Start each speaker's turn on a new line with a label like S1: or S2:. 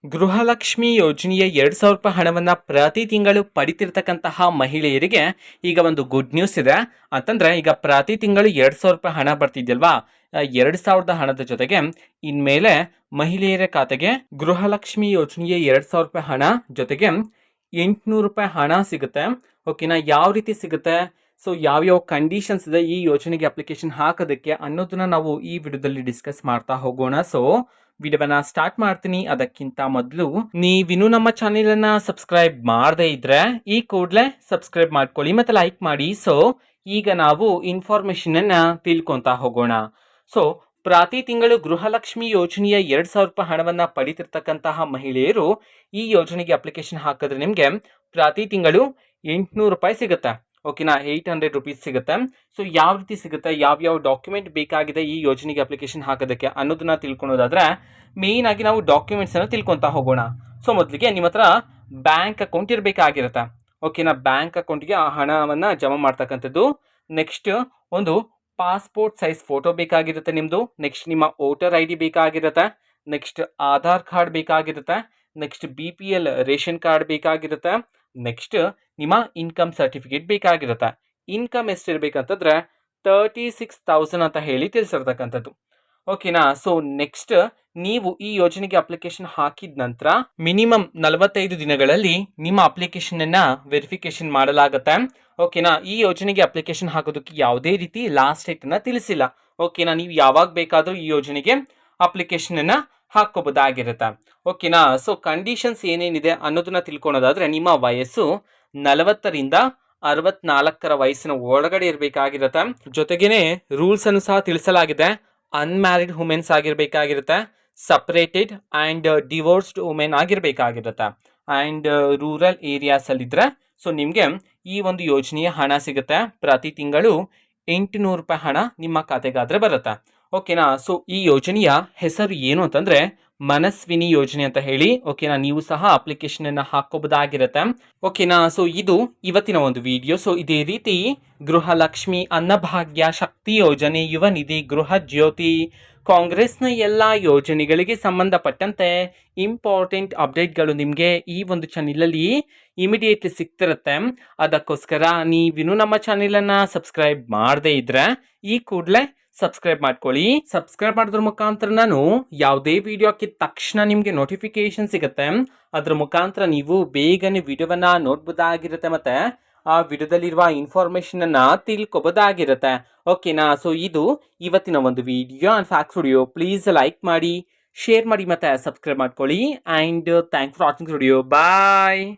S1: ಗೃಹಲಕ್ಷ್ಮಿ ಯೋಜನೆಯ 2,000 ರೂಪಾಯಿ ಹಣವನ್ನು ಪ್ರತಿ ತಿಂಗಳು ಪಡಿತಿರ್ತಕ್ಕಂತಹ ಮಹಿಳೆಯರಿಗೆ ಈಗ ಒಂದು ಗುಡ್ ನ್ಯೂಸ್ ಇದೆ. ಅಂತಂದ್ರೆ ಈಗ ಪ್ರತಿ ತಿಂಗಳು 2,000 ರೂಪಾಯಿ ಹಣ ಬರ್ತಿದ್ಯಲ್ವಾ, 2,000 ಹಣದ ಜೊತೆಗೆ ಇನ್ಮೇಲೆ ಮಹಿಳೆಯರ ಖಾತೆಗೆ ಗೃಹಲಕ್ಷ್ಮಿ ಯೋಜನೆಯ 2,000 ರೂಪಾಯಿ ಹಣ ಜೊತೆಗೆ 800 ರೂಪಾಯಿ ಹಣ ಸಿಗುತ್ತೆ. ಓಕೆನಾ, ಯಾವ ರೀತಿ ಸಿಗುತ್ತೆ, ಸೊ ಯಾವ್ಯಾವ ಕಂಡೀಷನ್ಸ್ ಇದೆ ಈ ಯೋಜನೆಗೆ ಅಪ್ಲಿಕೇಶನ್ ಹಾಕೋದಕ್ಕೆ ಅನ್ನೋದನ್ನ ನಾವು ಈ ವಿಡಿಯೋದಲ್ಲಿ ಡಿಸ್ಕಸ್ ಮಾಡ್ತಾ ಹೋಗೋಣ. ಸೊ ವಿಡಿಯೋನ ಸ್ಟಾರ್ಟ್ ಮಾಡ್ತೀನಿ. ಅದಕ್ಕಿಂತ ಮೊದಲು ನೀವಿನ್ನೂ ನಮ್ಮ ಚಾನೆಲ್ ಅನ್ನ ಸಬ್ಸ್ಕ್ರೈಬ್ ಮಾಡದೇ ಇದ್ರೆ ಈ ಕೂಡಲೇ ಸಬ್ಸ್ಕ್ರೈಬ್ ಮಾಡ್ಕೊಳ್ಳಿ ಮತ್ತೆ ಲೈಕ್ ಮಾಡಿ. ಸೊ ಈಗ ನಾವು ಇನ್ಫಾರ್ಮೇಶನ್ ಅನ್ನ ತಿಳ್ಕೊಂತಾ ಹೋಗೋಣ. ಸೊ ಪ್ರತಿ ತಿಂಗಳು ಗೃಹಲಕ್ಷ್ಮಿ ಯೋಜನೆಯ 2,000 ರೂಪಾಯಿ ಹಣವನ್ನ ಪಡಿತಿರ್ತಕ್ಕಂತಹ ಮಹಿಳೆಯರು ಈ ಯೋಜನೆಗೆ ಅಪ್ಲಿಕೇಶನ್ ಹಾಕಿದ್ರೆ ನಿಮ್ಗೆ ಪ್ರತಿ ತಿಂಗಳು 800 ರೂಪಾಯಿ ಸಿಗುತ್ತೆ. ಓಕೆನಾ, 800 ರುಪೀಸ್ ಸಿಗುತ್ತೆ. ಸೊ ಯಾವ ರೀತಿ ಸಿಗುತ್ತೆ, ಯಾವ್ಯಾವ ಡಾಕ್ಯುಮೆಂಟ್ ಬೇಕಾಗಿದೆ ಈ ಯೋಜನೆಗೆ ಅಪ್ಲಿಕೇಶನ್ ಹಾಕೋದಕ್ಕೆ ಅನ್ನೋದನ್ನ ತಿಳ್ಕೊಳೋದಾದ್ರೆ ಮೇನ್ ಆಗಿ ನಾವು ಡಾಕ್ಯುಮೆಂಟ್ಸ್ ಅನ್ನು ತಿಳ್ಕೊಂತಾ ಹೋಗೋಣ. ಸೊ ಮೊದಲಿಗೆ ನಿಮ್ಮ ಹತ್ರ ಬ್ಯಾಂಕ್ ಅಕೌಂಟ್ ಇರಬೇಕಾಗಿರುತ್ತೆ. ಓಕೆನಾ, ಬ್ಯಾಂಕ್ ಅಕೌಂಟ್ಗೆ ಆ ಹಣವನ್ನ ಜಮಾ ಮಾಡ್ತಕ್ಕಂಥದ್ದು. ನೆಕ್ಸ್ಟ್ ಒಂದು ಪಾಸ್ಪೋರ್ಟ್ ಸೈಜ್ ಫೋಟೋ ಬೇಕಾಗಿರುತ್ತೆ ನಿಮ್ಮದು. ನೆಕ್ಸ್ಟ್ ನಿಮ್ಮ ವೋಟರ್ ಐ ಡಿ ಬೇಕಾಗಿರುತ್ತೆ. ನೆಕ್ಸ್ಟ್ ಆಧಾರ್ ಕಾರ್ಡ್ ಬೇಕಾಗಿರುತ್ತೆ. ನೆಕ್ಸ್ಟ್ BPL ರೇಷನ್ ಕಾರ್ಡ್ ಬೇಕಾಗಿರುತ್ತೆ. ನೆಕ್ಸ್ಟ್ ನಿಮ್ಮ ಇನ್ಕಮ್ ಸರ್ಟಿಫಿಕೇಟ್ ಬೇಕಾಗಿರುತ್ತೆ. ಇನ್ಕಮ್ ಎಷ್ಟಿರ್ಬೇಕಂತಂದ್ರೆ 36,000 ಅಂತ ಹೇಳಿ ತಿಳಿಸಿರ್ತಕ್ಕಂಥದ್ದು. ಓಕೆನಾ, ಸೊ ನೆಕ್ಸ್ಟ್ ನೀವು ಈ ಯೋಜನೆಗೆ ಅಪ್ಲಿಕೇಶನ್ ಹಾಕಿದ ನಂತರ ಮಿನಿಮಮ್ 45 ದಿನಗಳಲ್ಲಿ ನಿಮ್ಮ ಅಪ್ಲಿಕೇಶನ್ ಅನ್ನ ವೆರಿಫಿಕೇಶನ್ ಮಾಡಲಾಗುತ್ತೆ. ಓಕೆನಾ, ಈ ಯೋಜನೆಗೆ ಅಪ್ಲಿಕೇಶನ್ ಹಾಕೋದಕ್ಕೆ ಯಾವುದೇ ರೀತಿ ಲಾಸ್ಟ್ ಡೇಟ್ ಅನ್ನ ತಿಳಿಸಿಲ್ಲ. ಓಕೆನಾ, ನೀವು ಯಾವಾಗ ಬೇಕಾದ್ರೂ ಈ ಯೋಜನೆಗೆ ಅಪ್ಲಿಕೇಶನ್ ಅನ್ನ ಹಾಕೋಬಹುದಾಗಿರುತ್ತೆ. ಓಕೆನಾ, ಸೊ ಕಂಡೀಷನ್ಸ್ ಏನೇನಿದೆ ಅನ್ನೋದನ್ನ ತಿಳ್ಕೊಳೋದಾದ್ರೆ ನಿಮ್ಮ ವಯಸ್ಸು 40ರಿಂದ 64 ವಯಸ್ಸಿನ ಒಳಗಡೆ ಇರಬೇಕಾಗಿರುತ್ತೆ. ಜೊತೆಗೇನೆ ರೂಲ್ಸ್ ಅನ್ನು ಸಹ ತಿಳಿಸಲಾಗಿದೆ. ಅನ್ಮ್ಯಾರಿಡ್ ವುಮೆನ್ಸ್ ಆಗಿರ್ಬೇಕಾಗಿರುತ್ತೆ, ಸಪರೇಟೆಡ್ ಆ್ಯಂಡ್ ಡಿವೋರ್ಸ್ಡ್ ವುಮೆನ್ ಆಗಿರಬೇಕಾಗಿರುತ್ತೆ, ಆ್ಯಂಡ್ ರೂರಲ್ ಏರಿಯಾಸ್ ಅಲ್ಲಿದ್ರೆ ಸೊ ನಿಮಗೆ ಈ ಒಂದು ಯೋಜನೆಯ ಹಣ ಸಿಗುತ್ತೆ. ಪ್ರತಿ ತಿಂಗಳು 800 ರೂಪಾಯಿ ಹಣ ನಿಮ್ಮ ಖಾತೆಗಾದ್ರೆ ಬರುತ್ತೆ. ಓಕೆನಾ, ಸೊ ಈ ಯೋಜನೆಯ ಹೆಸರು ಏನು ಅಂತಂದ್ರೆ ಮನಸ್ವಿನಿ ಯೋಜನೆ ಅಂತ ಹೇಳಿ. ಓಕೆನಾ, ನೀವು ಸಹ ಅಪ್ಲಿಕೇಶನ್ ಅನ್ನ ಹಾಕೋಬಹುದಾಗಿರುತ್ತೆ. ಓಕೆನಾ, ಸೊ ಇದು ಇವತ್ತಿನ ಒಂದು ವಿಡಿಯೋ. ಸೊ ಇದೇ ರೀತಿ ಗೃಹಲಕ್ಷ್ಮಿ, ಅನ್ನಭಾಗ್ಯ, ಶಕ್ತಿ ಯೋಜನೆ, ಯುವ ನಿಧಿ, ಗೃಹ ಜ್ಯೋತಿ, ಕಾಂಗ್ರೆಸ್ನ ಎಲ್ಲ ಯೋಜನೆಗಳಿಗೆ ಸಂಬಂಧಪಟ್ಟಂತೆ ಇಂಪಾರ್ಟೆಂಟ್ ಅಪ್ಡೇಟ್ಗಳು ನಿಮಗೆ ಈ ಒಂದು ಚಾನೆಲಲ್ಲಿ ಇಮಿಡಿಯೇಟ್ಲಿ ಸಿಗ್ತಿರುತ್ತೆ. ಅದಕ್ಕೋಸ್ಕರ ನೀವಿನ್ನೂ ನಮ್ಮ ಚಾನೆಲನ್ನು ಸಬ್ಸ್ಕ್ರೈಬ್ ಮಾಡದೇ ಇದ್ರೆ ಈ ಕೂಡಲೇ ಸಬ್ಸ್ಕ್ರೈಬ್ ಮಾಡ್ಕೊಳ್ಳಿ. ಸಬ್ಸ್ಕ್ರೈಬ್ ಮಾಡೋದ್ರ ಮುಖಾಂತರ ನಾನು ಯಾವುದೇ ವಿಡಿಯೋ ಹಾಕಿದ ತಕ್ಷಣ ನಿಮಗೆ ನೋಟಿಫಿಕೇಶನ್ ಸಿಗುತ್ತೆ. ಅದ್ರ ಮುಖಾಂತರ ನೀವು ಬೇಗನೆ ವಿಡಿಯೋವನ್ನ ನೋಡ್ಬೋದಾಗಿರುತ್ತೆ ಮತ್ತೆ ಆ ವಿಡಿಯೋದಲ್ಲಿರುವ ಇನ್ಫಾರ್ಮೇಶನ್ ಅನ್ನ ತಿಳ್ಕೊಬೋದಾಗಿರುತ್ತೆ. ಓಕೆನಾ, ಸೊ ಇದು ಇವತ್ತಿನ ಒಂದು video and facts video. Please like ಮಾಡಿ, ಶೇರ್ ಮಾಡಿ ಮತ್ತೆ ಸಬ್ಸ್ಕ್ರೈಬ್ ಮಾಡ್ಕೊಳ್ಳಿ. And thanks for watching video. Bye.